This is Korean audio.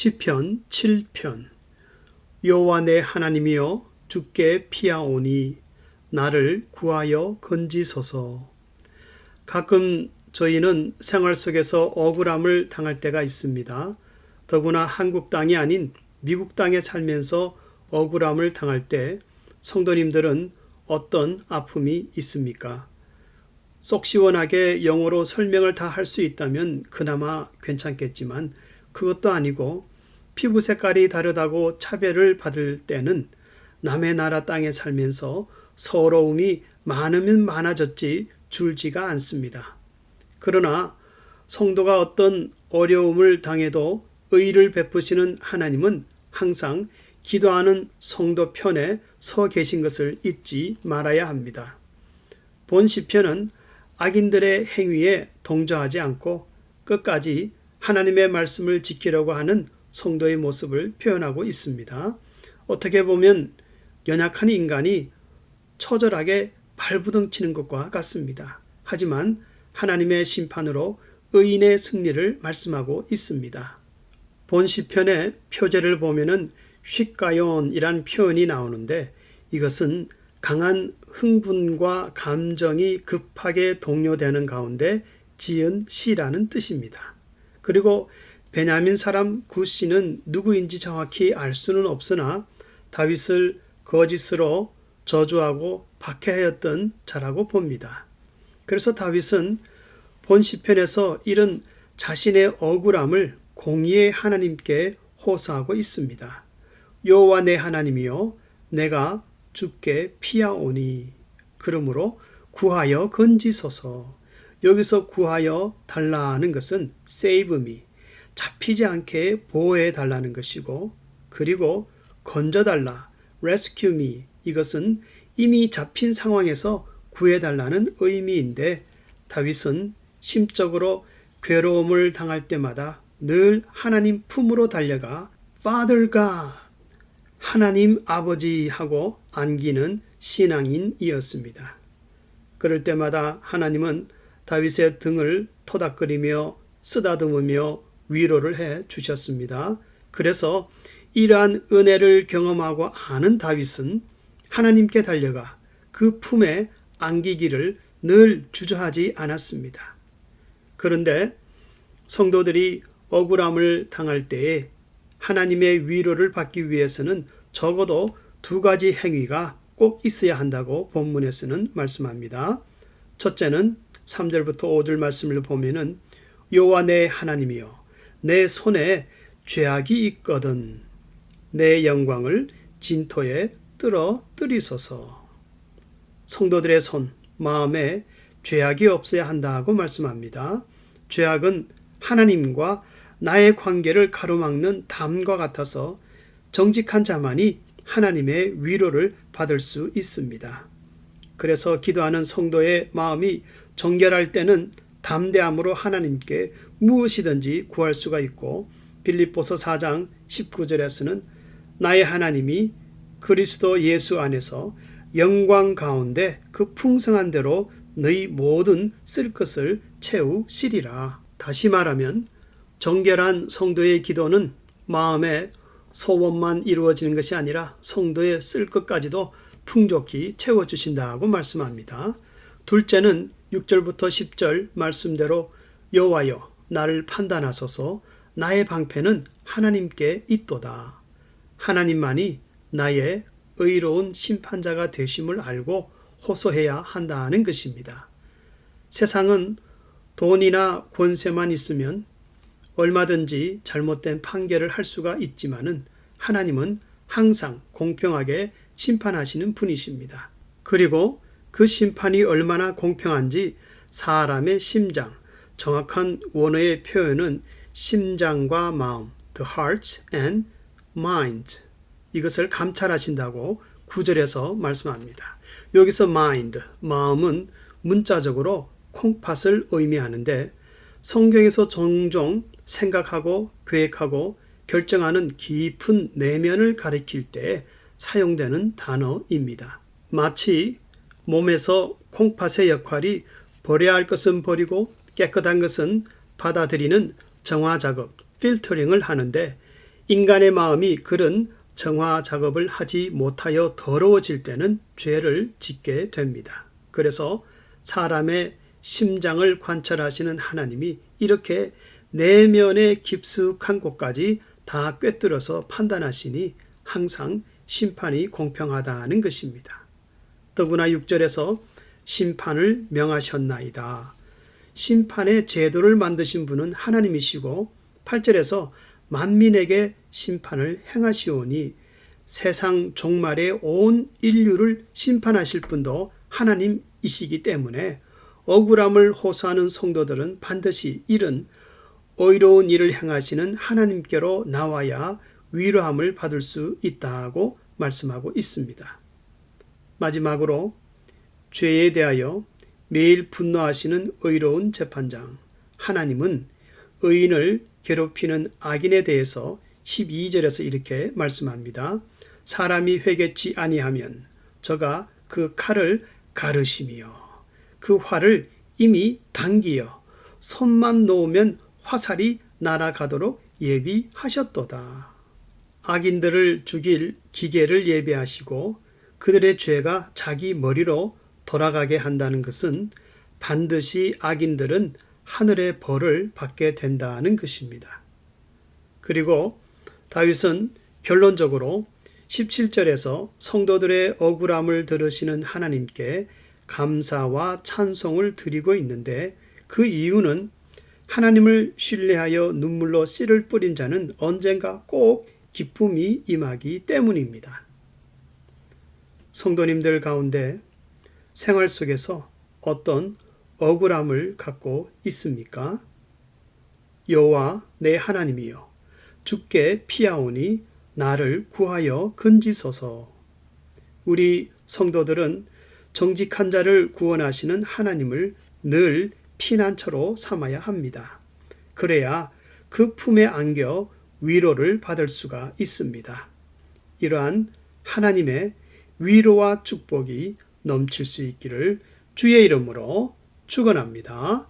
시편 7편. 여호와 내 하나님이여 주께 피하오니 나를 구하여 건지소서. 가끔 저희는 생활 속에서 억울함을 당할 때가 있습니다. 더구나 한국 땅이 아닌 미국 땅에 살면서 억울함을 당할 때 성도님들은 어떤 아픔이 있습니까? 속 시원하게 영어로 설명을 다 할 수 있다면 그나마 괜찮겠지만 그것도 아니고 피부 색깔이 다르다고 차별을 받을 때는 남의 나라 땅에 살면서 서러움이 많으면 많아졌지 줄지가 않습니다. 그러나 성도가 어떤 어려움을 당해도 의를 베푸시는 하나님은 항상 기도하는 성도 편에 서 계신 것을 잊지 말아야 합니다. 본 시편은 악인들의 행위에 동조하지 않고 끝까지 하나님의 말씀을 지키려고 하는 성도의 모습을 표현하고 있습니다. 어떻게 보면 연약한 인간이 처절하게 발부둥치는 것과 같습니다. 하지만 하나님의 심판으로 의인의 승리를 말씀하고 있습니다. 본 시편의 표제를 보면은 쉿가욘이란 표현이 나오는데 이것은 강한 흥분과 감정이 급하게 동요되는 가운데 지은 시라는 뜻입니다. 그리고 베냐민 사람 굿시는 누구인지 정확히 알 수는 없으나 다윗을 거짓으로 저주하고 박해하였던 자라고 봅니다. 그래서 다윗은 본 시편에서 이런 자신의 억울함을 공의의 하나님께 호소하고 있습니다. 여호와 내 하나님이여 내가 주께 피하오니 그러므로 구하여 건지소서. 여기서 구하여 달라는 것은 save me, 잡히지 않게 보호해 달라는 것이고 그리고 건져달라, rescue me, 이것은 이미 잡힌 상황에서 구해달라는 의미인데 다윗은 심적으로 괴로움을 당할 때마다 늘 하나님 품으로 달려가 Father God, 하나님 아버지 하고 안기는 신앙인이었습니다. 그럴 때마다 하나님은 다윗의 등을 토닥거리며 쓰다듬으며 위로를 해 주셨습니다. 그래서 이러한 은혜를 경험하고 아는 다윗은 하나님께 달려가 그 품에 안기기를 늘 주저하지 않았습니다. 그런데 성도들이 억울함을 당할 때에 하나님의 위로를 받기 위해서는 적어도 두 가지 행위가 꼭 있어야 한다고 본문에서는 말씀합니다. 첫째는 3절부터 5절 말씀을 보면은 여호와 내 하나님이여 내 손에 죄악이 있거든 내 영광을 진토에 떨어뜨리소서. 성도들의 손, 마음에 죄악이 없어야 한다고 말씀합니다. 죄악은 하나님과 나의 관계를 가로막는 담과 같아서 정직한 자만이 하나님의 위로를 받을 수 있습니다. 그래서 기도하는 성도의 마음이 정결할 때는 담대함으로 하나님께 무엇이든지 구할 수가 있고 빌립보서 4장 19절에서는 나의 하나님이 그리스도 예수 안에서 영광 가운데 그 풍성한 대로 너희 모든 쓸 것을 채우시리라. 다시 말하면 정결한 성도의 기도는 마음의 소원만 이루어지는 것이 아니라 성도의 쓸 것까지도 풍족히 채워주신다고 말씀합니다. 둘째는 6절부터 10절 말씀대로 여호와여 나를 판단하소서 나의 방패는 하나님께 있도다. 하나님만이 나의 의로운 심판자가 되심을 알고 호소해야 한다는 것입니다. 세상은 돈이나 권세만 있으면 얼마든지 잘못된 판결을 할 수가 있지만은 하나님은 항상 공평하게 심판하시는 분이십니다. 그리고 그 심판이 얼마나 공평한지 사람의 심장, 정확한 원어의 표현은 심장과 마음, the heart and mind, 이것을 감찰하신다고 9절에서 말씀합니다. 여기서 mind, 마음은 문자적으로 콩팥을 의미하는데 성경에서 종종 생각하고 계획하고 결정하는 깊은 내면을 가리킬 때 사용되는 단어입니다. 마치 몸에서 콩팥의 역할이 버려야 할 것은 버리고 깨끗한 것은 받아들이는 정화 작업, 필터링을 하는데 인간의 마음이 그런 정화 작업을 하지 못하여 더러워질 때는 죄를 짓게 됩니다. 그래서 사람의 심장을 관찰하시는 하나님이 이렇게 내면의 깊숙한 곳까지 다 꿰뚫어서 판단하시니 항상 심판이 공평하다는 것입니다. 더구나 6절에서 심판을 명하셨나이다. 심판의 제도를 만드신 분은 하나님이시고 8절에서 만민에게 심판을 행하시오니 세상 종말에 온 인류를 심판하실 분도 하나님이시기 때문에 억울함을 호소하는 성도들은 반드시 이런 의로운 일을 행하시는 하나님께로 나와야 위로함을 받을 수 있다고 말씀하고 있습니다. 마지막으로 죄에 대하여 매일 분노하시는 의로운 재판장 하나님은 의인을 괴롭히는 악인에 대해서 12절에서 이렇게 말씀합니다. 사람이 회개치 아니하면 저가 그 칼을 가르시며 그 활을 이미 당기어 손만 놓으면 화살이 날아가도록 예비하셨도다. 악인들을 죽일 기계를 예비하시고 그들의 죄가 자기 머리로 돌아가게 한다는 것은 반드시 악인들은 하늘의 벌을 받게 된다는 것입니다. 그리고 다윗은 결론적으로 17절에서 성도들의 억울함을 들으시는 하나님께 감사와 찬송을 드리고 있는데 그 이유는 하나님을 신뢰하여 눈물로 씨를 뿌린 자는 언젠가 꼭 기쁨이 임하기 때문입니다. 성도님들 가운데 생활 속에서 어떤 억울함을 갖고 있습니까? 여호와 내 하나님이여 주께 피하오니 나를 구하여 건지소서. 우리 성도들은 정직한 자를 구원하시는 하나님을 늘 피난처로 삼아야 합니다. 그래야 그 품에 안겨 위로를 받을 수가 있습니다. 이러한 하나님의 위로와 축복이 넘칠 수 있기를 주의 이름으로 축원합니다.